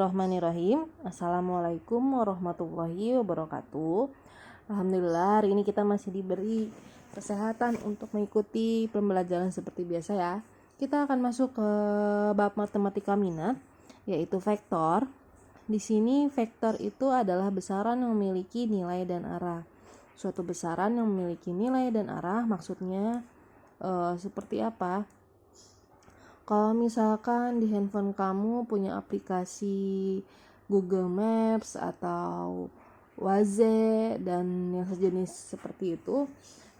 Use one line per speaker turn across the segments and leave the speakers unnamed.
Bismillahirrahmanirrahim. Assalamualaikum warahmatullahi wabarakatuh. Alhamdulillah hari ini kita masih diberi kesehatan untuk mengikuti pembelajaran seperti biasa ya. Kita akan masuk ke bab matematika minat, yaitu vektor. Di sini vektor itu adalah besaran yang memiliki nilai dan arah. Suatu besaran yang memiliki nilai dan arah maksudnya seperti apa? Kalau misalkan di handphone kamu punya aplikasi Google Maps atau Waze dan yang sejenis seperti itu,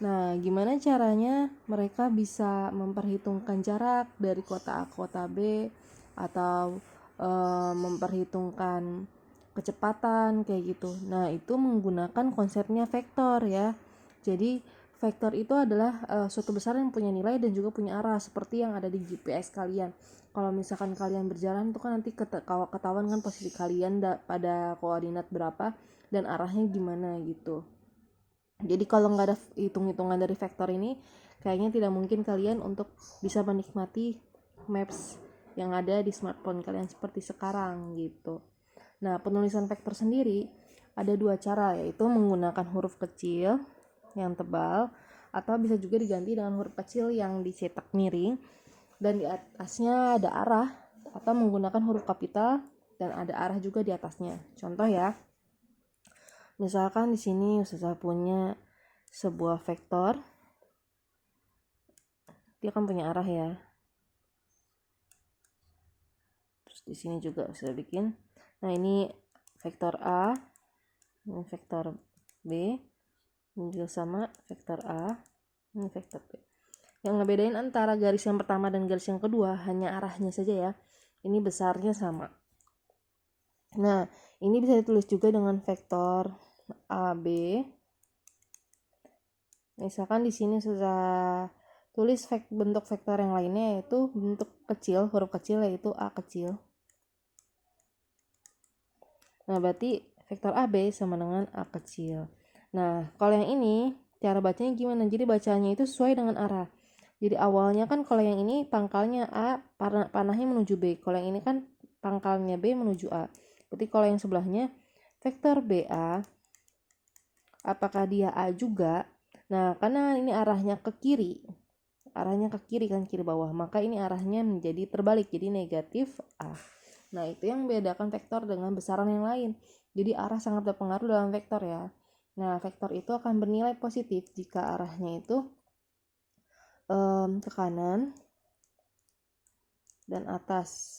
nah gimana caranya mereka bisa memperhitungkan jarak dari kota A ke kota B atau memperhitungkan kecepatan kayak gitu. Nah itu menggunakan konsepnya vektor ya. Jadi vektor itu adalah suatu besaran yang punya nilai dan juga punya arah seperti yang ada di GPS kalian. Kalau misalkan kalian berjalan itu kan nanti ketahuan kan posisi kalian pada koordinat berapa dan arahnya gimana gitu. Jadi kalau nggak ada hitung-hitungan dari vektor ini, kayaknya tidak mungkin kalian untuk bisa menikmati maps yang ada di smartphone kalian seperti sekarang gitu. Nah, penulisan vektor sendiri ada dua cara, yaitu menggunakan huruf kecil yang tebal atau bisa juga diganti dengan huruf kecil yang dicetak miring dan di atasnya ada arah, atau menggunakan huruf kapital dan ada arah juga di atasnya. Contoh ya. Misalkan di sini Ustazah punya sebuah vektor. Dia kan punya arah ya. Terus di sini juga Ustazah bikin. Nah, ini vektor A, ini vektor B. Ini juga sama vektor A, ini vektor B. Yang ngebedain antara garis yang pertama dan garis yang kedua hanya arahnya saja ya. Ini besarnya sama. Nah, ini bisa ditulis juga dengan vektor AB. Misalkan di sini sudah tulis bentuk vektor yang lainnya, yaitu bentuk kecil, huruf kecil, yaitu A kecil. Nah, berarti vektor AB sama dengan A kecil. Nah, kalau yang ini cara bacanya gimana? Jadi bacanya itu sesuai dengan arah. Jadi awalnya kan kalau yang ini pangkalnya A, panahnya menuju B. Kalau yang ini kan pangkalnya B menuju A. Berarti kalau yang sebelahnya vektor BA, apakah dia A juga? Nah, karena ini arahnya ke kiri. Arahnya ke kiri kan, kiri bawah. Maka ini arahnya menjadi terbalik, jadi negatif A. Nah, itu yang membedakan vektor dengan besaran yang lain. Jadi arah sangat berpengaruh dalam vektor ya. Nah, vektor itu akan bernilai positif jika arahnya itu ke kanan dan atas.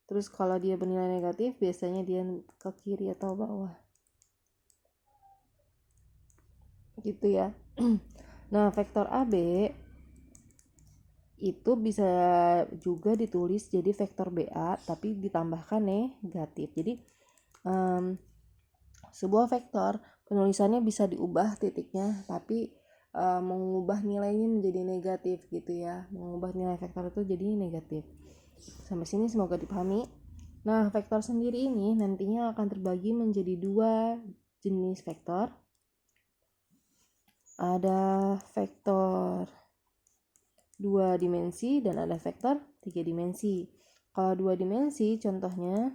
Terus kalau dia bernilai negatif, biasanya dia ke kiri atau bawah. Gitu ya. Nah, vektor AB itu bisa juga ditulis jadi vektor BA tapi ditambahkan negatif. Jadi sebuah vektor penulisannya bisa diubah titiknya, tapi mengubah nilainya menjadi negatif gitu ya. Mengubah nilai vektor itu jadi negatif. Sampai sini semoga dipahami. Nah, vektor sendiri ini nantinya akan terbagi menjadi dua jenis vektor. Ada vektor 2 dimensi dan ada vektor 3 dimensi. Kalau 2 dimensi contohnya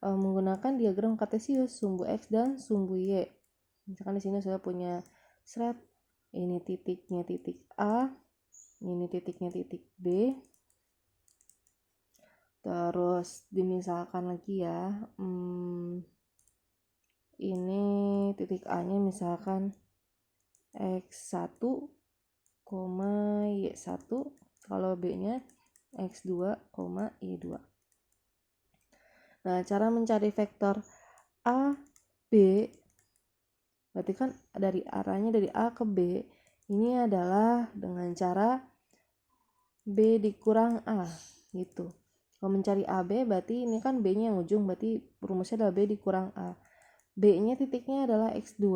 menggunakan diagram kartesius sumbu X dan sumbu Y. Misalkan di sini saya punya seret, ini titiknya titik A, ini titiknya titik B. Terus dimisalkan lagi ya, ini titik A-nya misalkan X1, Y1, kalau B-nya X2, Y2. Nah, cara mencari vektor A, B, berarti kan dari arahnya dari A ke B, ini adalah dengan cara B dikurang A, gitu. Kalau mencari AB, berarti ini kan B-nya yang ujung, berarti rumusnya adalah B dikurang A. B-nya titiknya adalah X2,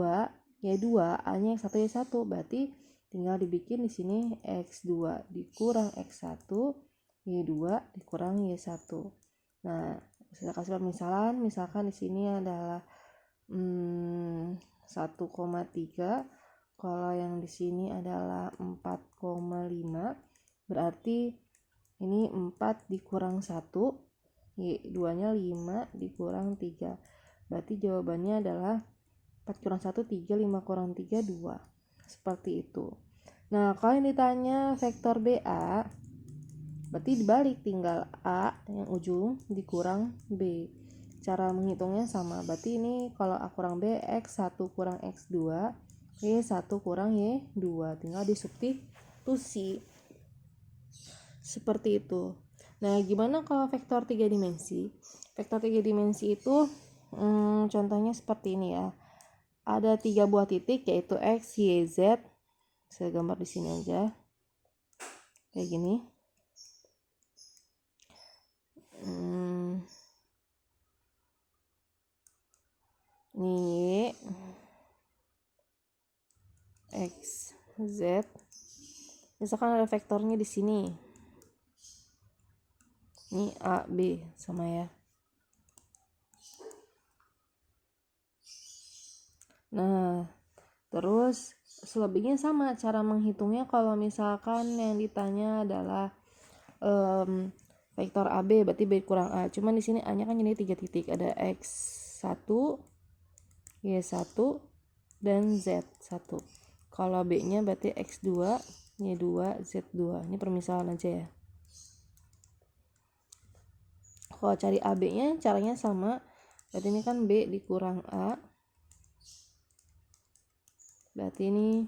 Y2, A-nya X1, Y1, berarti tinggal dibikin di sini X2 dikurang X1, Y2 dikurang Y1. Nah, saya kasih permisalan, misalkan di sini adalah 1,3, kalau yang di sini adalah 4,5, berarti ini 4 dikurang 1 Y2 nya 5 dikurang 3. Berarti jawabannya adalah 4 kurang 1 3, 5 kurang 3 2. Seperti itu. Nah, kalau yang ditanya vektor BA, berarti dibalik, tinggal A yang ujung dikurang B. Cara menghitungnya sama. Berarti ini kalau A kurang B, X1 kurang X2, Y1 kurang Y2. Tinggal disubstitusi. Seperti itu. Nah, gimana kalau vektor 3 dimensi? Vektor 3 dimensi itu contohnya seperti ini ya. Ada 3 buah titik yaitu X, Y, Z. Saya gambar di sini aja. Kayak gini. Ini Y, X, Z. Misalkan ada vektornya di sini. Ini A, B sama ya. Nah, terus selebihnya sama cara menghitungnya. Kalau misalkan yang ditanya adalah vektor AB, berarti B kurang A. Cuman di sini A-nya kan jadi 3 titik. Ada X1, Y1, dan Z1. Kalau B-nya berarti X2, Y2, Z2. Ini permisalan aja ya. Kalau cari AB-nya caranya sama. Berarti ini kan B dikurang A. Berarti ini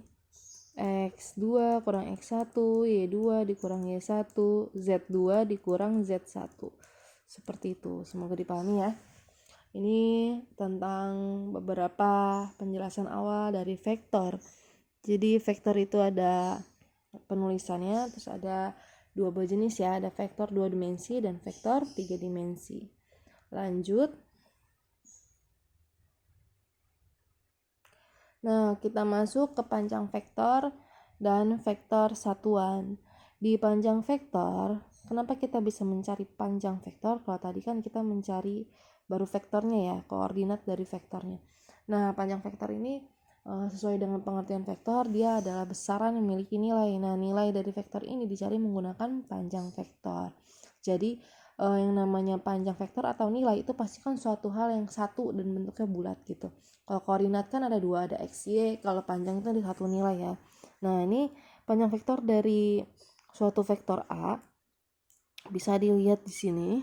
X2 kurang X1, Y2 dikurang Y1, Z2 dikurang Z1. Seperti itu. Semoga dipahami ya. Ini tentang beberapa penjelasan awal dari vektor. Jadi vektor itu ada penulisannya, terus ada 2 jenis ya, ada vektor 2 dimensi dan vektor 3 dimensi. Lanjut. Nah, kita masuk ke panjang vektor dan vektor satuan. Di panjang vektor, kenapa kita bisa mencari panjang vektor? Kalau tadi kan kita mencari baru vektornya ya, koordinat dari vektornya. Nah, panjang vektor ini sesuai dengan pengertian vektor, dia adalah besaran yang memiliki nilai. Nah, nilai dari vektor ini dicari menggunakan panjang vektor. Jadi, yang namanya panjang vektor atau nilai itu pasti kan suatu hal yang satu dan bentuknya bulat gitu. Kalau koordinat kan ada 2, ada X, Y. Kalau panjang itu ada satu nilai ya. Nah, ini panjang vektor dari suatu vektor A bisa dilihat di sini.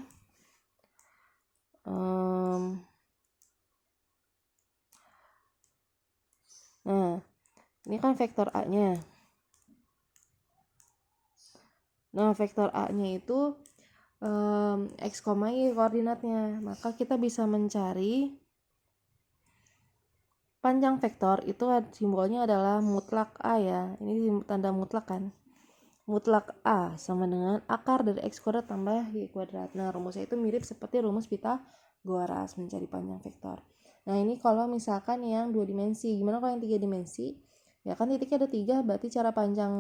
Nah, ini kan vektor A-nya. Nah, vektor A-nya itu X, Y koordinatnya. Maka kita bisa mencari panjang vektor itu simbolnya adalah mutlak A ya. Ini tanda mutlak kan. Mutlak A sama dengan akar dari X kuadrat tambah Y kuadrat. Nah, rumusnya itu mirip seperti rumus Pythagoras mencari panjang vektor. Nah, ini kalau misalkan yang 2 dimensi. Gimana kalau yang 3 dimensi? Ya kan titiknya ada 3, berarti cara panjang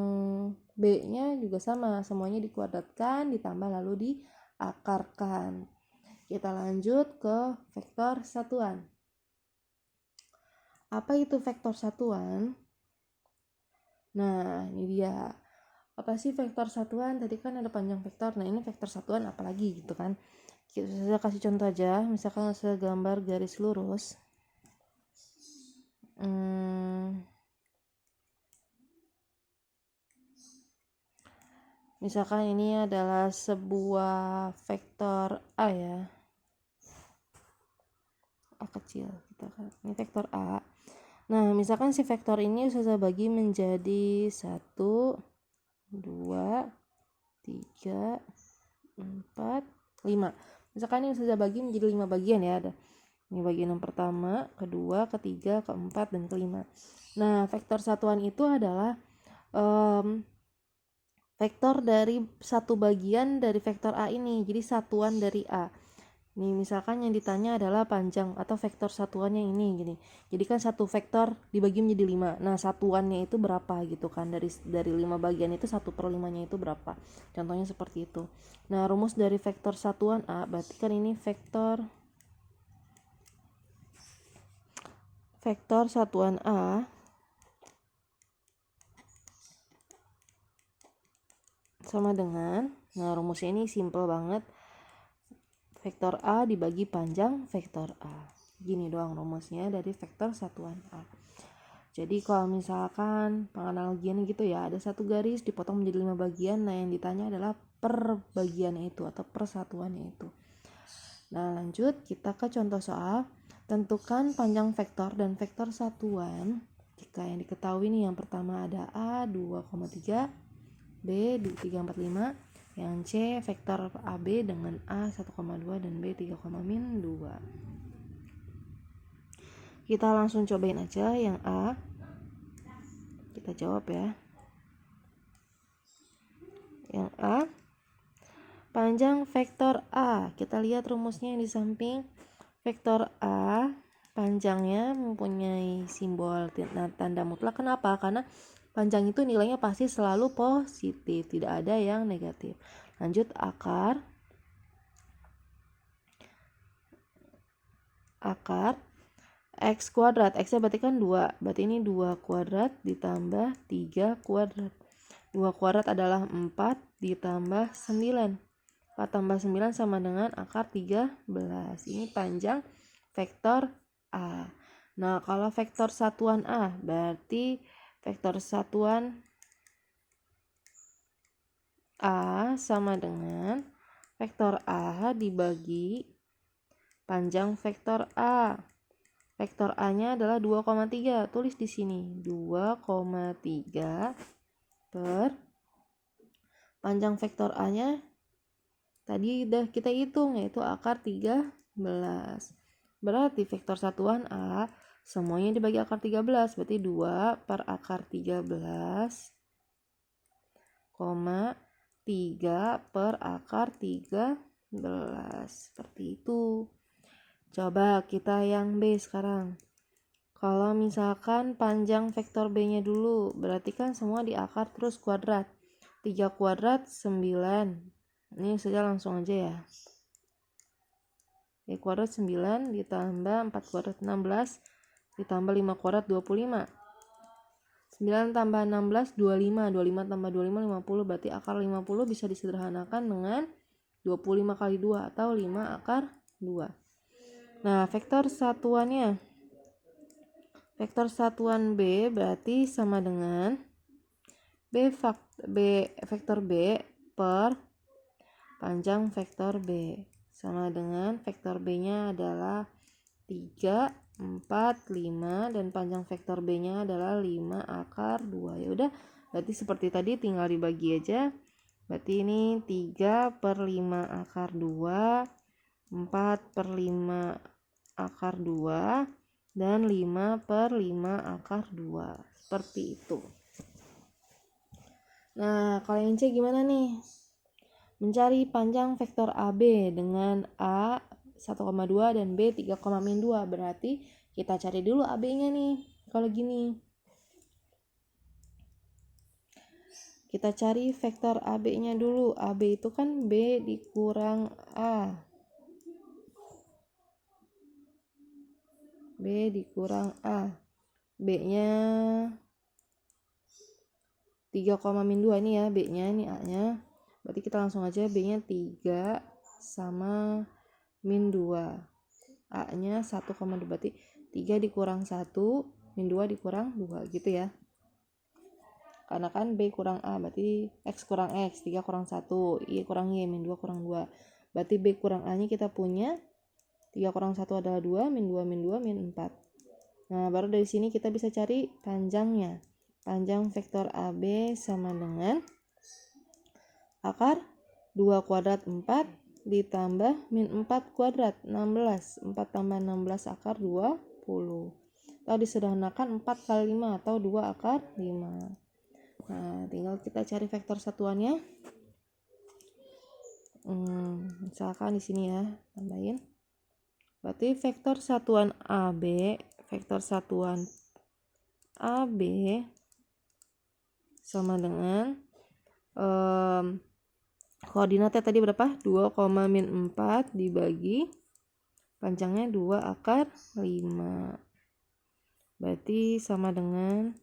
B-nya juga sama. Semuanya dikuadratkan, ditambah lalu diakarkan. Kita lanjut ke vektor satuan. Apa itu vektor satuan? Nah, ini dia. Apa sih vektor satuan? Tadi kan ada panjang vektor. Nah, ini vektor satuan apalagi gitu kan. Saya kasih contoh aja. Misalkan saya gambar garis lurus. Misalkan ini adalah sebuah vektor A ya. A kecil gitu kan. Ini vektor A. Nah, misalkan si vektor ini saya bagi menjadi 1, 2, 3, 4, 5. Misalkan ini saya bagi menjadi 5 bagian ya. Ada ini bagian yang pertama, kedua, ketiga, keempat, dan kelima. Nah, vektor satuan itu adalah vektor dari satu bagian dari vektor A ini. Jadi satuan dari A. Nih, misalkan yang ditanya adalah panjang atau vektor satuannya ini gini. Jadi kan satu vektor dibagi menjadi 5. Nah, satuannya itu berapa gitu kan. Dari 5 bagian itu 1/5-nya itu berapa. Contohnya seperti itu. Nah, rumus dari vektor satuan A berarti kan ini vektor satuan A sama dengan, nah rumusnya ini simple banget. vektor A dibagi panjang vektor A. Gini doang rumusnya dari vektor satuan A. Jadi kalau misalkan penganalogiannya gitu ya, ada satu garis dipotong menjadi 5 bagian. Nah yang ditanya adalah per bagiannya itu atau persatuannya itu. Nah lanjut kita ke contoh soal. Tentukan panjang vektor dan vektor satuan jika yang diketahui nih yang pertama ada A 2,3, B 3,45, yang C vektor AB dengan A 1,2 dan B 3,-2. Kita langsung cobain aja yang A. Kita jawab ya. Yang A, panjang vektor A. Kita lihat rumusnya yang di samping. Vektor A panjangnya mempunyai simbol tanda mutlak. Kenapa? Karena panjang itu nilainya pasti selalu positif, tidak ada yang negatif. Lanjut akar X kuadrat. X nya berarti kan 2. Berarti ini 2 kuadrat ditambah 3 kuadrat. 2 kuadrat adalah 4 ditambah 9. 4 tambah 9 sama dengan akar 13. Ini panjang vektor A. Nah, kalau vektor satuan A, berarti vektor satuan A sama dengan vektor A dibagi panjang vektor A. Vektor A-nya adalah 2,3. Tulis di sini 2,3 per panjang vektor A-nya tadi udah kita hitung yaitu akar 13. Berarti vektor satuan A semuanya dibagi akar 13. Berarti 2 per akar 13, 3 per akar 13. Seperti itu. Coba kita yang B sekarang. Kalau misalkan panjang vektor B-nya dulu, berarti kan semua diakar terus kuadrat. 3 kuadrat 9. Ini saja langsung aja ya. 3 kuadrat 9 ditambah 4 kuadrat 16 ditambah 5 kuadrat 25. 9 tambah 16 25. 25 tambah 25 50. Berarti akar 50 bisa disederhanakan dengan 25 kali 2 atau 5 akar 2. Nah, vektor satuannya. Vektor satuan B berarti sama dengan vektor B per panjang vektor B. Sama dengan vektor B-nya adalah 3, 4, 5 dan panjang vektor B-nya adalah 5 akar 2. Ya udah, berarti seperti tadi tinggal dibagi aja. Berarti ini 3 per 5 akar 2, 4 per 5 akar 2 dan 5 per 5 akar 2. Seperti itu. Nah, kalau yang C gimana nih? Mencari panjang vektor AB dengan A 1,2 dan B 3,-2. Berarti kita cari dulu AB-nya nih. Kalau gini. Kita cari vektor AB-nya dulu. AB itu kan B dikurang A. B dikurang A. B-nya 3,-2 ini ya. B-nya ini A-nya. Berarti kita langsung aja B-nya 3 sama min 2. A-nya 1,2. Berarti 3 dikurang 1, min 2 dikurang 2 gitu ya. Karena kan B kurang A, berarti X kurang X, 3 kurang 1, Y kurang Y, min 2 kurang 2. Berarti B kurang A-nya kita punya 3 kurang 1 adalah 2, min 2, min 2, min 4. Nah, baru dari sini kita bisa cari panjangnya. Panjang vektor AB sama dengan akar 2 kuadrat 4 ditambah min 4 kuadrat 16. 4 tambah 16 akar 20. Atau disederhanakan 4 kali 5 atau 2 akar 5. Nah, tinggal kita cari vektor satuannya. Misalkan di sini ya, tambahin. Berarti vektor satuan AB sama dengan koordinatnya tadi berapa? 2,-4 dibagi panjangnya 2 akar 5. Berarti sama dengan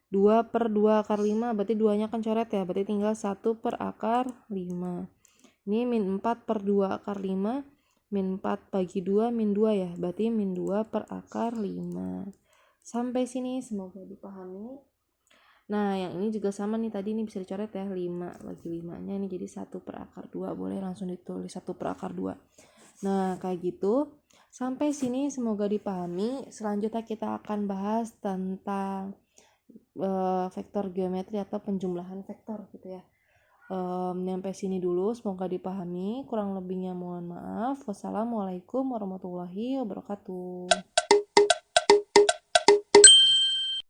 2 per 2 akar 5. Berarti 2-nya kan coret ya. Berarti tinggal 1 per akar 5. Ini min 4 per 2 akar 5 min 4 bagi 2 min 2 ya, berarti min 2 per akar 5. Sampai sini semoga dipahami. Nah yang ini juga sama nih, tadi ini bisa dicoret ya, 5 bagi 5 nya ini jadi 1 per akar 2, boleh langsung ditulis 1 per akar 2. Nah kayak gitu. Sampai sini semoga dipahami. Selanjutnya kita akan bahas tentang vektor geometri atau penjumlahan vektor gitu ya. Sampai sini dulu, semoga dipahami. Kurang lebihnya mohon maaf. Wassalamualaikum warahmatullahi wabarakatuh.